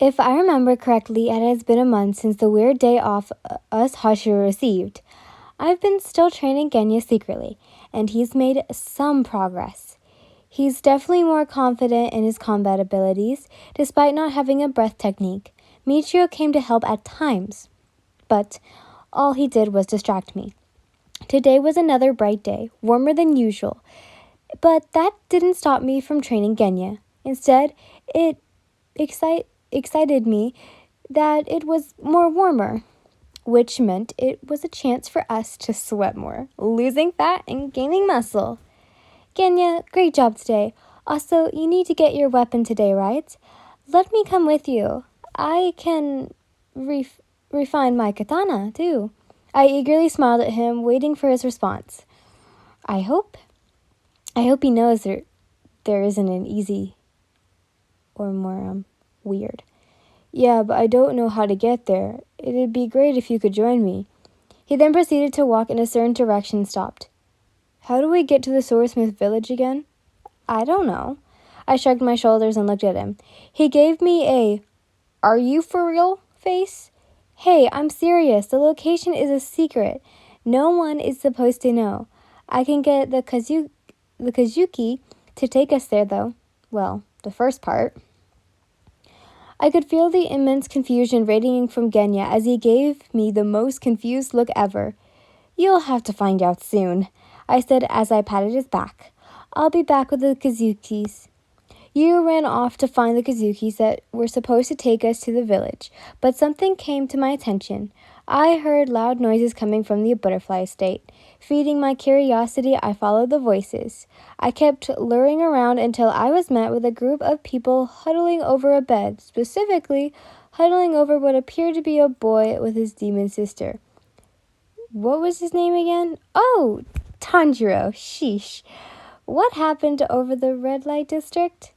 If I remember correctly, it has been a month since the weird day off us Hashira received. I've been still training Genya secretly, and he's made some progress. He's definitely more confident in his combat abilities, despite not having a breath technique. Muichiro came to help at times, but all he did was distract me. Today was another bright day, warmer than usual, but that didn't stop me from training Genya. Instead, it excited me that it was more warmer, which meant it was a chance for us to sweat more, losing fat and gaining muscle. Genya, great job today. Also, you need to get your weapon today, right? Let me come with you. I can refine my katana, too. I eagerly smiled at him, waiting for his response. I hope he knows there isn't an easy or more weird. Yeah, but I don't know how to get there. It'd be great if you could join me. He then proceeded to walk in a certain direction and stopped. How do we get to the Swordsmith village again? I don't know. I shrugged my shoulders and looked at him. He gave me a, "Are you for real?" face. Hey, I'm serious. The location is a secret. No one is supposed to know. I can get the Kazuki to take us there, though. Well, the first part. I could feel the immense confusion radiating from Genya as he gave me the most confused look ever. You'll have to find out soon, I said as I patted his back. I'll be back with the Kazukis. You ran off to find the Kazukis that were supposed to take us to the village, but something came to my attention. I heard loud noises coming from the butterfly estate. Feeding my curiosity, I followed the voices. I kept luring around until I was met with a group of people huddling over a bed, specifically huddling over what appeared to be a boy with his demon sister. What was his name again? Oh, Tanjiro. Sheesh. What happened over the red light district?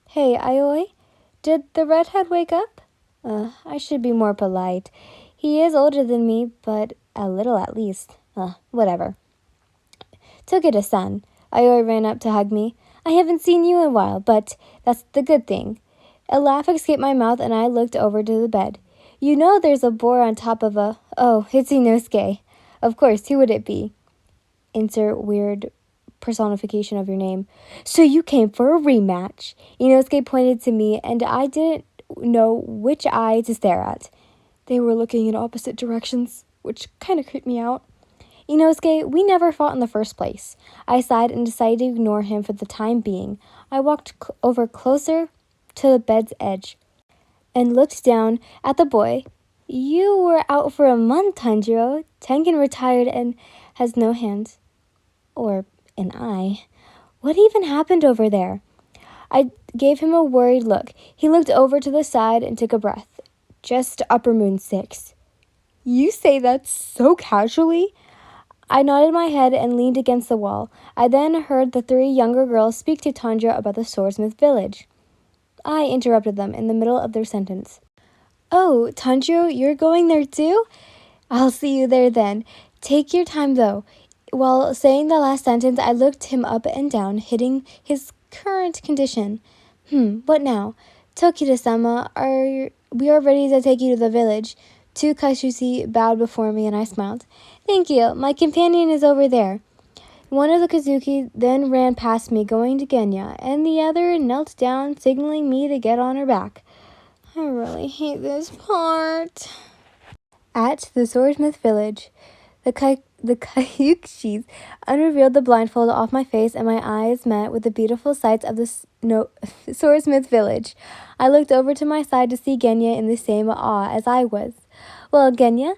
Hey, Aioi, did the redhead wake up? I should be more polite. He is older than me, but a little at least. Whatever. Togeda-san. Aioi ran up to hug me. I haven't seen you in a while, but that's the good thing. A laugh escaped my mouth and I looked over to the bed. You know there's a boar on top of a... Oh, it's Inosuke. Of course, who would it be? Insert weird personification of your name. So you came for a rematch. Inosuke pointed to me and I didn't know which eye to stare at. They were looking in opposite directions, which kind of creeped me out. Inosuke, we never fought in the first place. I sighed and decided to ignore him for the time being. I walked over closer to the bed's edge and looked down at the boy. You were out for a month, Tanjiro. Tengen retired and has no hands. Or an eye. What even happened over there? I gave him a worried look. He looked over to the side and took a breath. Just Upper Moon 6. You say that so casually? I nodded my head and leaned against the wall. I then heard the three younger girls speak to Tanjiro about the Swordsmith village. I interrupted them in the middle of their sentence. Oh, Tanjiro, you're going there too? I'll see you there then. Take your time though. While saying the last sentence, I looked him up and down, hitting his current condition. What now? Tokida-sama, we are ready to take you to the village. Two Kashushi bowed before me and I smiled. Thank you. My companion is over there. One of the Kazuki then ran past me going to Genya, and the other knelt down, signaling me to get on her back. I really hate this part. At the Swordsmith village, the Kayukshis unrevealed the blindfold off my face and my eyes met with the beautiful sights of the Swordsmith village. I looked over to my side to see Genya in the same awe as I was. Well, Genya,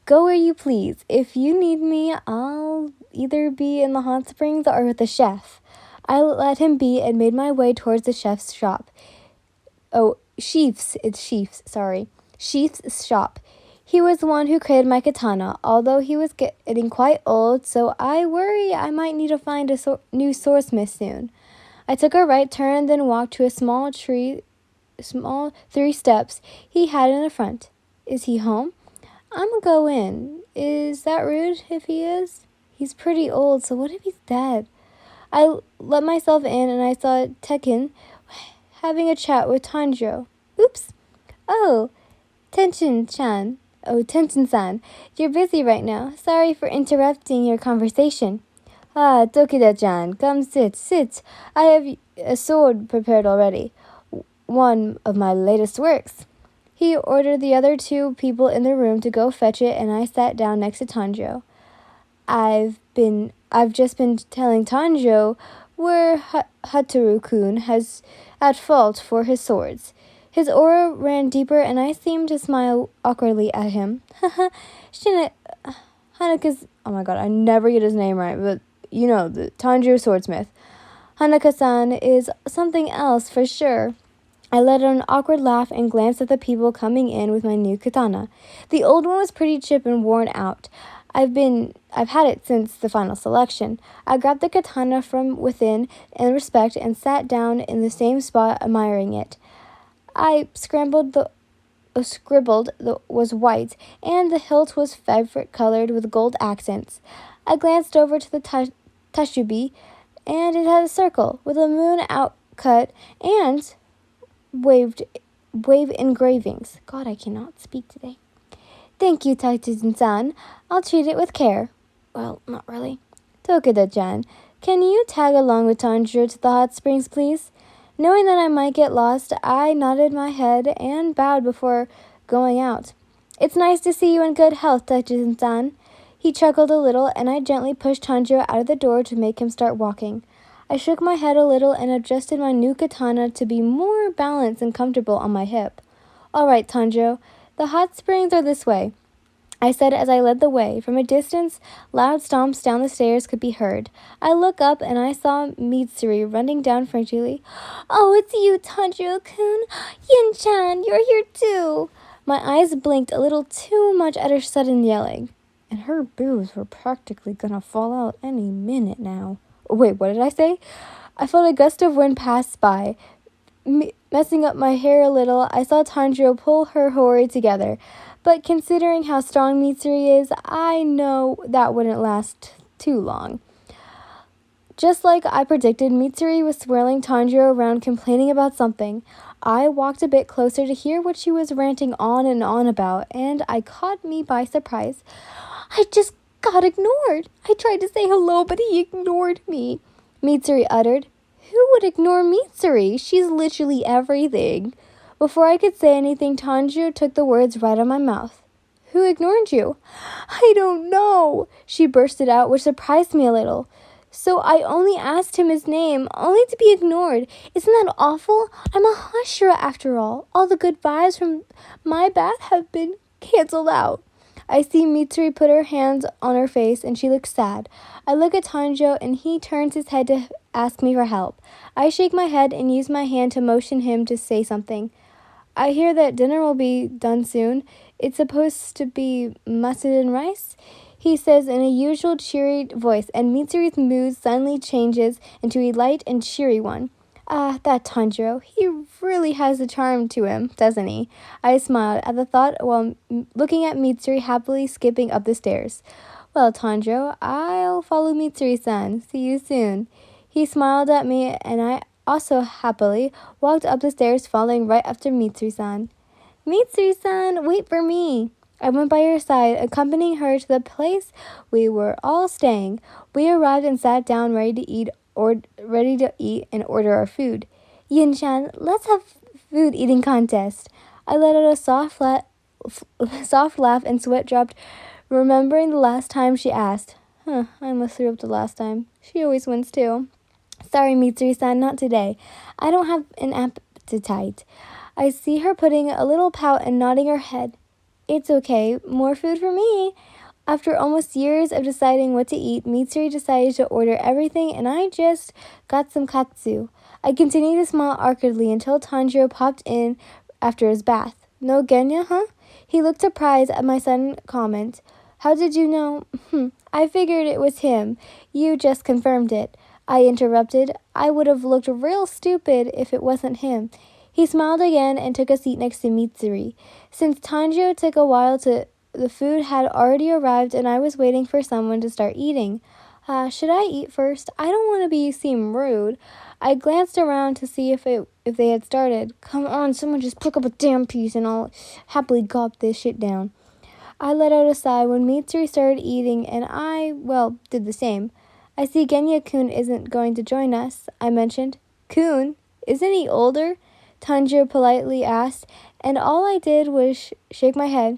go where you please. If you need me, I'll either be in the hot springs or with the chef. I let him be and made my way towards the chef's shop. Oh, Sheaf's shop. He was the one who created my katana, although he was getting quite old, so I worry I might need to find a new swordsmith soon. I took a right turn, then walked to a small 3 steps he had in the front. Is he home? I'm gonna go in. Is that rude if he is? He's pretty old, so what if he's dead? I let myself in and I saw Tekken having a chat with Tanjiro. Oops. Oh, Tenshin-chan. Oh, Tenshin-san. You're busy right now. Sorry for interrupting your conversation. Ah, Tokida-chan, come sit. I have a sword prepared already. One of my latest works. He ordered the other two people in the room to go fetch it, and I sat down next to Tanjo. I've just been telling Tanjo where Hataru-kun has at fault for his swords. His aura ran deeper, and I seemed to smile awkwardly at him. Hanaka's. Oh my god, I never get his name right, but you know, the Tanjo swordsmith. Hanaka-san is something else for sure. I let out an awkward laugh and glanced at the people coming in with my new katana. The old one was pretty chipped and worn out. I've had it since the final selection. I grabbed the katana from within in respect and sat down in the same spot admiring it. I scribbled was white, and the hilt was fabric colored with gold accents. I glanced over to the tashubi, and it had a circle with a moon outcut and wave engravings. God, I cannot speak today. Thank you, Taijin-san. I'll treat it with care. Well, not really. Tokida-chan, can you tag along with Tanjiro to the hot springs, please? Knowing that I might get lost, I nodded my head and bowed before going out. It's nice to see you in good health, Taijin-san. He chuckled a little, and I gently pushed Tanjiro out of the door to make him start walking. I shook my head a little and adjusted my new katana to be more balanced and comfortable on my hip. All right, Tanjiro, the hot springs are this way, I said as I led the way. From a distance, loud stomps down the stairs could be heard. I looked up and I saw Mitsuri running down frantically. Oh, it's you, Tanjiro-kun. Yin-chan, you're here too. My eyes blinked a little too much at her sudden yelling. And her boobs were practically gonna fall out any minute now. Wait, what did I say? I felt a gust of wind pass by. Messing up my hair a little, I saw Tanjiro pull her hori together. But considering how strong Mitsuri is, I know that wouldn't last too long. Just like I predicted, Mitsuri was swirling Tanjiro around complaining about something. I walked a bit closer to hear what she was ranting on and on about, and I caught me by surprise. I just got ignored. I tried to say hello, but he ignored me, Mitsuri uttered. Who would ignore Mitsuri? She's literally everything. Before I could say anything, Tanjiro took the words right out of my mouth. Who ignored you? I don't know, she bursted out, which surprised me a little. So I only asked him his name, only to be ignored. Isn't that awful? I'm a Hashira after all. All the good vibes from my bath have been canceled out. I see Mitsuri put her hands on her face, and she looks sad. I look at Tanjiro, and he turns his head to ask me for help. I shake my head and use my hand to motion him to say something. I hear that dinner will be done soon. It's supposed to be mustard and rice, he says in a usual cheery voice, and Mitsuri's mood suddenly changes into a light and cheery one. Ah, that Tanjiro. He really has a charm to him, doesn't he? I smiled at the thought while looking at Mitsuri happily skipping up the stairs. Well, Tanjiro, I'll follow Mitsuri-san. See you soon. He smiled at me, and I also happily walked up the stairs, following right after Mitsuri-san. Mitsuri-san, wait for me. I went by her side, accompanying her to the place we were all staying. We arrived and sat down ready to eat and order our food. Yin-chan, let's have food eating contest. I let out a soft laugh and sweat dropped, remembering the last time she asked. I almost threw up the last time. She always wins too. Sorry, Mitsuri-san, not today. I don't have an appetite. I see her putting a little pout and nodding her head. It's okay. More food for me. After almost years of deciding what to eat, Mitsuri decided to order everything, and I just got some katsu. I continued to smile awkwardly until Tanjiro popped in after his bath. No Genya, huh? He looked surprised at my sudden comment. How did you know? I figured it was him. You just confirmed it. I interrupted. I would have looked real stupid if it wasn't him. He smiled again and took a seat next to Mitsuri. Since Tanjiro took a while the food had already arrived and I was waiting for someone to start eating. Should I eat first? I don't want to seem rude. I glanced around to see if they had started. Come on, someone just pick up a damn piece and I'll happily gulp this shit down. I let out a sigh when Mitsuri started eating, and I, well, did the same. I see Genya-kun isn't going to join us, I mentioned. Kun? Isn't he older? Tanjiro politely asked, and all I did was shake my head.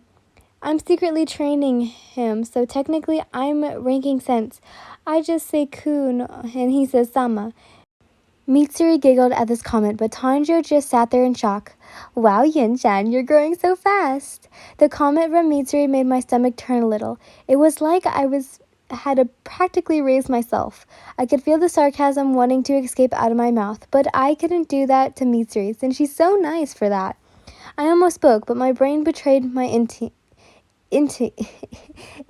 I'm secretly training him, so technically I'm ranking sense. I just say Kun, and he says Sama. Mitsuri giggled at this comment, but Tanjiro just sat there in shock. Wow, Yin-chan, you're growing so fast. The comment from Mitsuri made my stomach turn a little. It was like had to practically raise myself. I could feel the sarcasm wanting to escape out of my mouth, but I couldn't do that to Mitsuri, since she's so nice for that. I almost spoke, but my brain betrayed my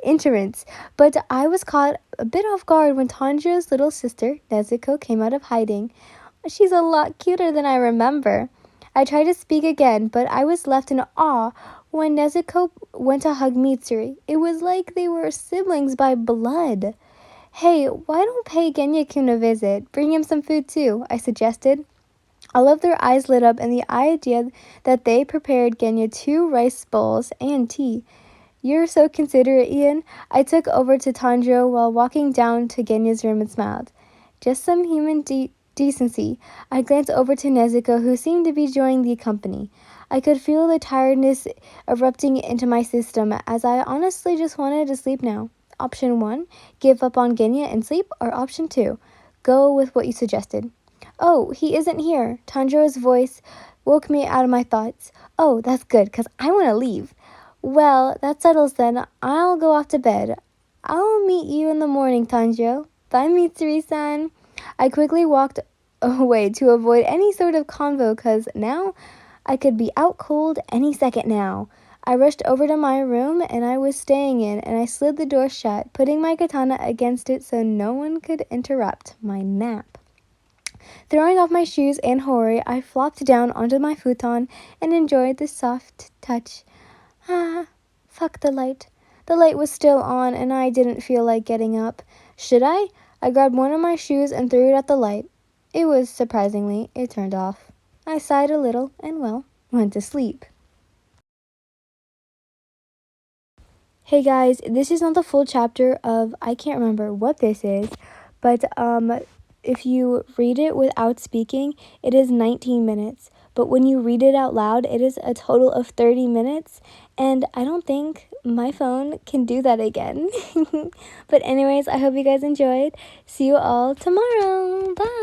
interference, but I was caught a bit off guard when Tanjiro's little sister, Nezuko, came out of hiding. She's a lot cuter than I remember. I tried to speak again, but I was left in awe when Nezuko went to hug Mitsuri. It was like they were siblings by blood. Hey, why don't pay Genya-kun a visit? Bring him some food too, I suggested. All of their eyes lit up, and the idea that they prepared Genya 2 rice bowls and tea. You're so considerate, Ian. I took over to Tanjiro while walking down to Genya's room and smiled. Just some human decency. I glanced over to Nezuko, who seemed to be enjoying the company. I could feel the tiredness erupting into my system, as I honestly just wanted to sleep now. Option 1, give up on Genya and sleep, or option 2, go with what you suggested. Oh, he isn't here. Tanjiro's voice woke me out of my thoughts. Oh, that's good, because I want to leave. Well, that settles then. I'll go off to bed. I'll meet you in the morning, Tanjiro. Bye, Mitsuri-san. I quickly walked away to avoid any sort of convo, because now I could be out cold any second now. I rushed over to my room and I was staying in, and I slid the door shut, putting my katana against it so no one could interrupt my nap. Throwing off my shoes and hori, I flopped down onto my futon and enjoyed the soft touch. Fuck the light. The light was still on, and I didn't feel like getting up. Should I? I grabbed one of my shoes and threw it at the light. It turned off. I sighed a little and, well, went to sleep. Hey guys, this is not the full chapter of, I can't remember what this is, but if you read it without speaking, it is 19 minutes. But when you read it out loud, it is a total of 30 minutes. And I don't think my phone can do that again. But anyways, I hope you guys enjoyed. See you all tomorrow. Bye.